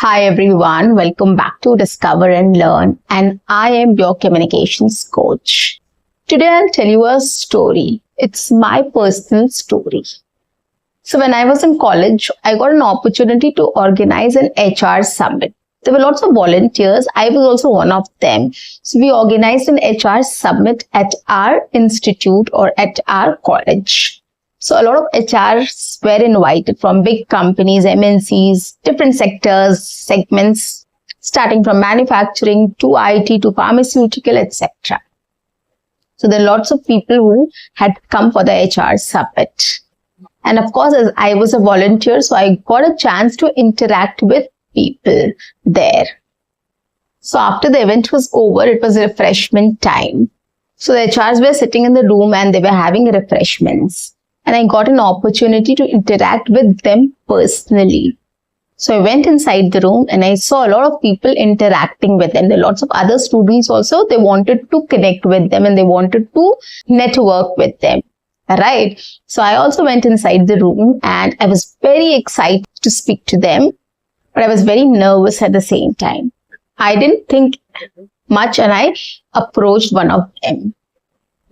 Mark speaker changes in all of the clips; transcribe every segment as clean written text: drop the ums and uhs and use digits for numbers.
Speaker 1: Hi everyone, welcome back to Discover and Learn, and I am your communications coach. Today I'll tell you a story. It's my personal story. So when I was in college, I got an opportunity to organize an HR summit. There were lots of volunteers. I was also one of them. So we organized an HR summit at our institute or at our college. So a lot of HRs were invited from big companies, MNCs, different sectors, segments, starting from manufacturing to IT to pharmaceutical, etc. So there are lots of people who had come for the HR summit. And of course, as I was a volunteer, so I got a chance to interact with people there. So after the event was over, it was refreshment time. So the HRs were sitting in the room and they were having refreshments. And I got an opportunity to interact with them personally. So I went inside the room and I saw a lot of people interacting with them. There are lots of other students also. They wanted to connect with them and they wanted to network with them. Right? So I also went inside the room and I was very excited to speak to them, but I was very nervous at the same time. I didn't think much and I approached one of them.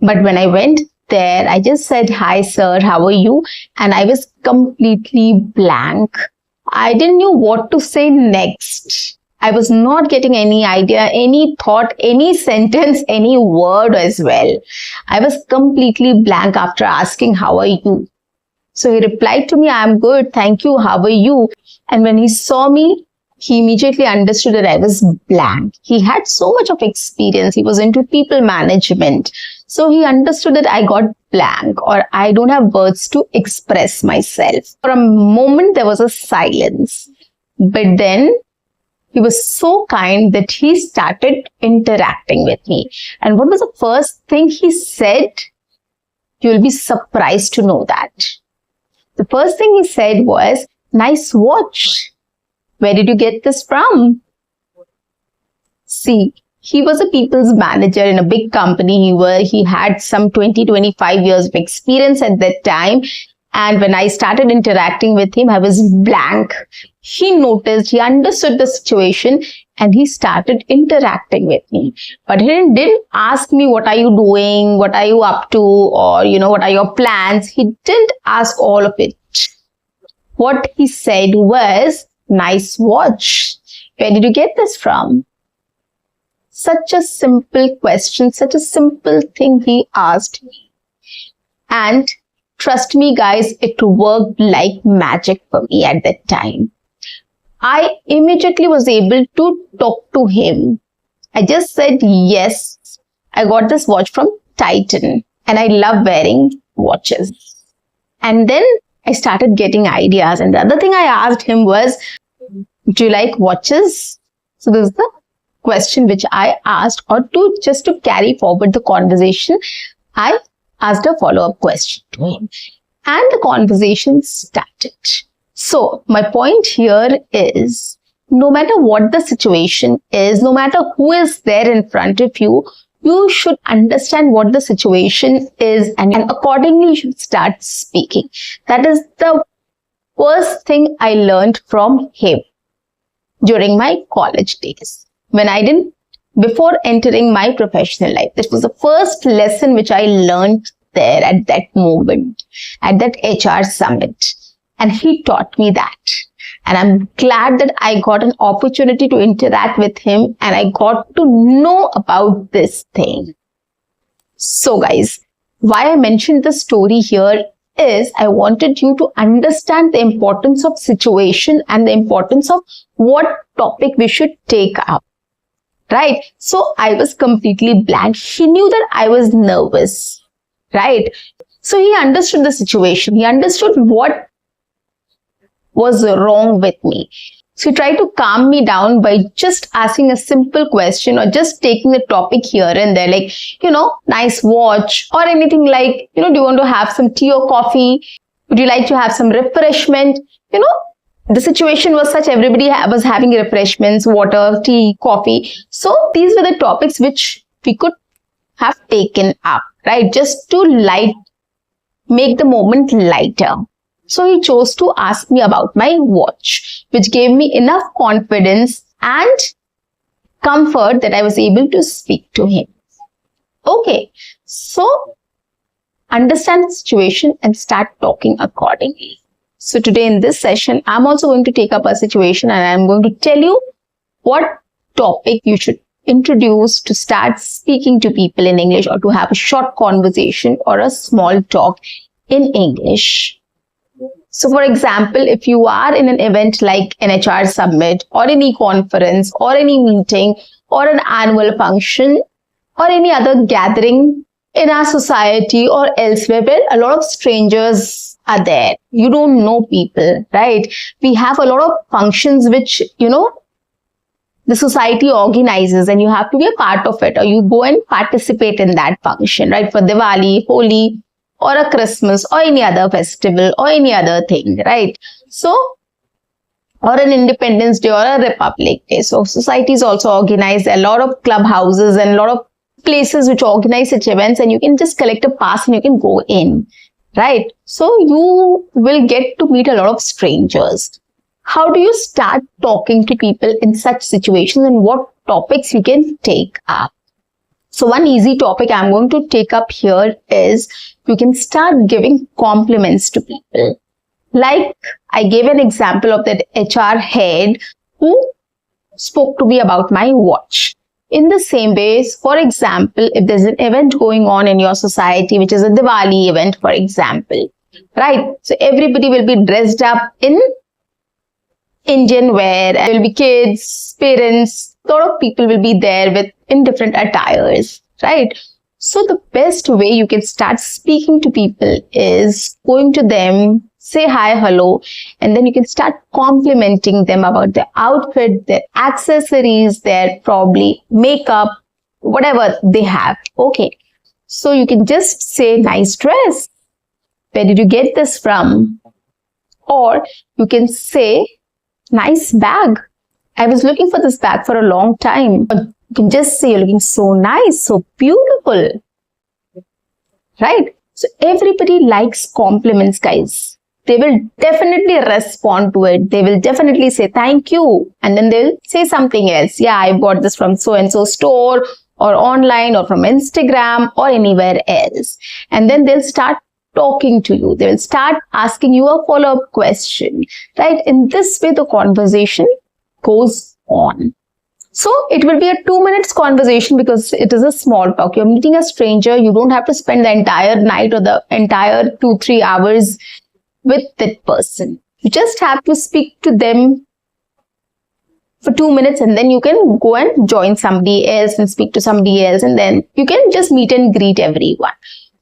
Speaker 1: But when I went there, I just said, "Hi sir, how are you?" And I was completely blank. I didn't know what to say next. I was not getting any idea, any thought, any sentence, any word as well. I was completely blank after asking, "How are you?" So he replied to me, "I'm good, thank you, how are you?" And when he saw me, he immediately understood that I was blank. He had so much of experience. He was into people management. So he understood that I got blank or I don't have words to express myself. For a moment, there was a silence. But then he was so kind that he started interacting with me. And what was the first thing he said? You will be surprised to know that. The first thing he said was, "Nice watch. Where did you get this from?" See, he was a people's manager in a big company. He had some 20-25 years of experience at that time. And when I started interacting with him, I was blank. He noticed, he understood the situation and he started interacting with me. But he didn't ask me, "What are you doing? What are you up to?" Or, what are your plans? He didn't ask all of it. What he said was, "Nice watch. Where did you get this from?" Such a simple question, such a simple thing he asked me. And trust me guys, it worked like magic for me at that time. I immediately was able to talk to him. I just said, "Yes, I got this watch from Titan and I love wearing watches." And then I started getting ideas. And the other thing I asked him was, "Do you like watches?" So this is the question which I asked, or just to carry forward the conversation, I asked a follow-up question to him. And the conversation started. So my point here is, no matter what the situation is, no matter who is there in front of you, you should understand what the situation is and accordingly you should start speaking. That is the first thing I learned from him during my college days. Before entering my professional life, this was the first lesson which I learned there at that moment, at that HR summit. And he taught me that. And I'm glad that I got an opportunity to interact with him and I got to know about this thing. So guys, why I mentioned the story here is I wanted you to understand the importance of situation and the importance of what topic we should take up. Right? So I was completely blank. He knew that I was nervous. Right? So he understood the situation. He understood what was wrong with me. So he tried to calm me down by just asking a simple question or just taking the topic here and there, like, nice watch, or anything like, do you want to have some tea or coffee? Would you like to have some refreshment? The situation was such, everybody was having refreshments, water, tea, coffee. So these were the topics which we could have taken up, right? Just to make the moment lighter. So he chose to ask me about my watch, which gave me enough confidence and comfort that I was able to speak to him. Okay, so understand the situation and start talking accordingly. So today in this session, I'm also going to take up a situation and I'm going to tell you what topic you should introduce to start speaking to people in English, or to have a short conversation or a small talk in English. So for example, if you are in an event like an HR summit or any conference or any meeting or an annual function or any other gathering in our society or elsewhere where a lot of strangers are there, you don't know people, right? We have a lot of functions which, the society organizes, and you have to be a part of it, or you go and participate in that function, right? For Diwali, Holi, or a Christmas, or any other festival, or any other thing, right? So, or an Independence Day or a Republic Day. So, societies also organize a lot of clubhouses and a lot of places which organize such events, and you can just collect a pass and you can go in, right? So, you will get to meet a lot of strangers. How do you start talking to people in such situations, and what topics you can take up? So one easy topic I'm going to take up here is you can start giving compliments to people. Like I gave an example of that HR head who spoke to me about my watch. In the same way, for example, if there's an event going on in your society, which is a Diwali event, for example, right? So everybody will be dressed up in Indian wear. There will be kids, parents, a lot of people will be there in different attires, right? So the best way you can start speaking to people is going to them, say hi, hello, and then you can start complimenting them about their outfit, their accessories, their probably makeup, whatever they have. Okay. So you can just say, nice dress. Where did you get this from? Or you can say, nice bag. I was looking for this bag for a long time. Or you can just say, you're looking so nice, so beautiful. Right? So everybody likes compliments, guys. They will definitely respond to it. They will definitely say thank you. And then they'll say something else. Yeah, I bought this from so-and-so store or online or from Instagram or anywhere else. And then they'll start talking to you. They will start asking you a follow-up question, right? In this way, the conversation goes on. So it will be a 2 minutes conversation because it is a small talk. You're meeting a stranger. You don't have to spend the entire night or the entire 2-3 hours with that person. You just have to speak to them for 2 minutes, and then you can go and join somebody else and speak to somebody else, and then you can just meet and greet everyone.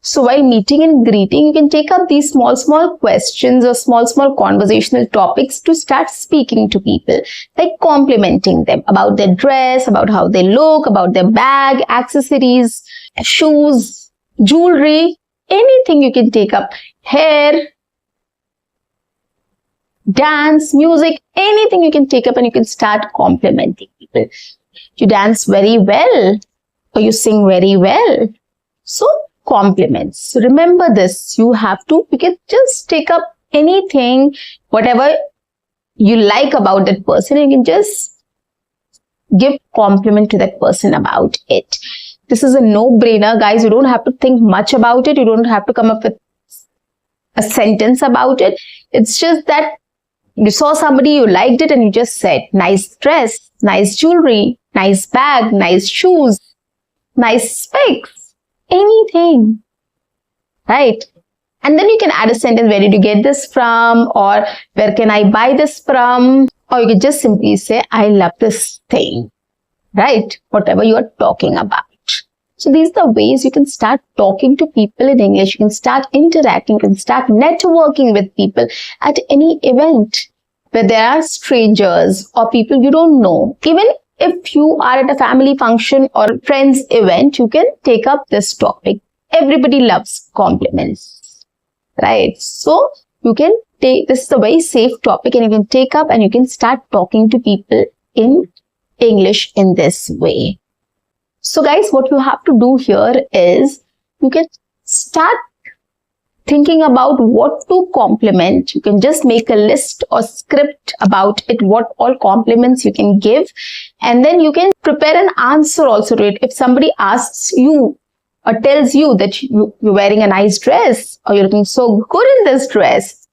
Speaker 1: So while meeting and greeting, you can take up these small questions or small conversational topics to start speaking to people, like complimenting them about their dress, about how they look, about their bag, accessories, shoes, jewelry, anything you can take up, hair, dance, music, anything you can take up and you can start complimenting people. You dance very well or you sing very well. So compliments. So remember this, you can just take up anything, whatever you like about that person, you can just give compliment to that person about it. This is a no-brainer, guys. You don't have to think much about it. You don't have to come up with a sentence about it. It's just that you saw somebody, you liked it, and you just said, nice dress, nice jewelry, nice bag, nice shoes, nice specs. Anything, right? And then you can add a sentence, where did you get this from, or where can I buy this from, or you can just simply say, I love this thing, right? Whatever you are talking about. So these are the ways you can start talking to people in English. You can start interacting, you can start networking with people at any event where there are strangers or people you don't know. Even if you are at a family function or friends event, you can take up this topic. Everybody loves compliments, right? So you can take, this is a very safe topic, and you can take up and you can start talking to people in English in this way. So guys, what you have to do here is you can start thinking about what to compliment, you can just make a list or script about it, what all compliments you can give, and then you can prepare an answer also to it. If somebody asks you or tells you that you're wearing a nice dress or you're looking so good in this dress,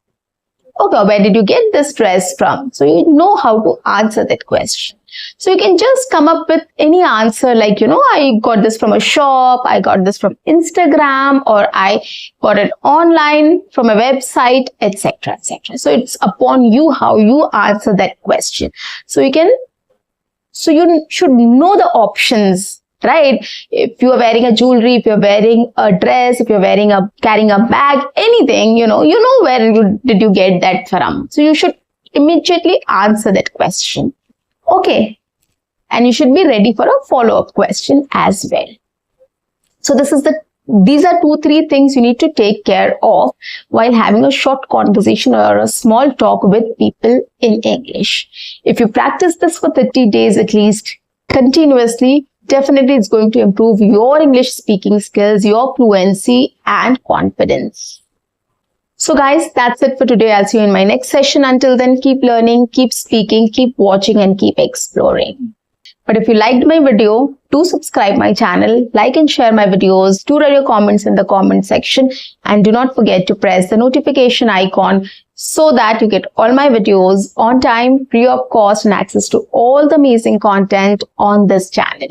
Speaker 1: okay, where did you get this dress from? So you know how to answer that question. So you can just come up with any answer like, I got this from a shop, I got this from Instagram, or I got it online from a website, etc., etc. So it's upon you how you answer that question. So you should know the options, right? If you are wearing a jewelry, if you're wearing a dress, if you're carrying a bag, anything, you know where did you get that from. So you should immediately answer that question. Okay. And you should be ready for a follow-up question as well. So these are 2-3 things you need to take care of while having a short conversation or a small talk with people in English. If you practice this for 30 days at least continuously, definitely it's going to improve your English speaking skills, your fluency and confidence. So guys, that's it for today. I'll see you in my next session. Until then, keep learning, keep speaking, keep watching and keep exploring. But if you liked my video, do subscribe my channel, like and share my videos, do write your comments in the comment section, and do not forget to press the notification icon so that you get all my videos on time, free of cost, and access to all the amazing content on this channel.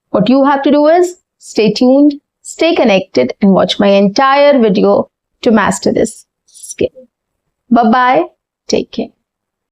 Speaker 1: What you have to do is stay tuned, stay connected, and watch my entire video to master this skill. Bye-bye. Take care.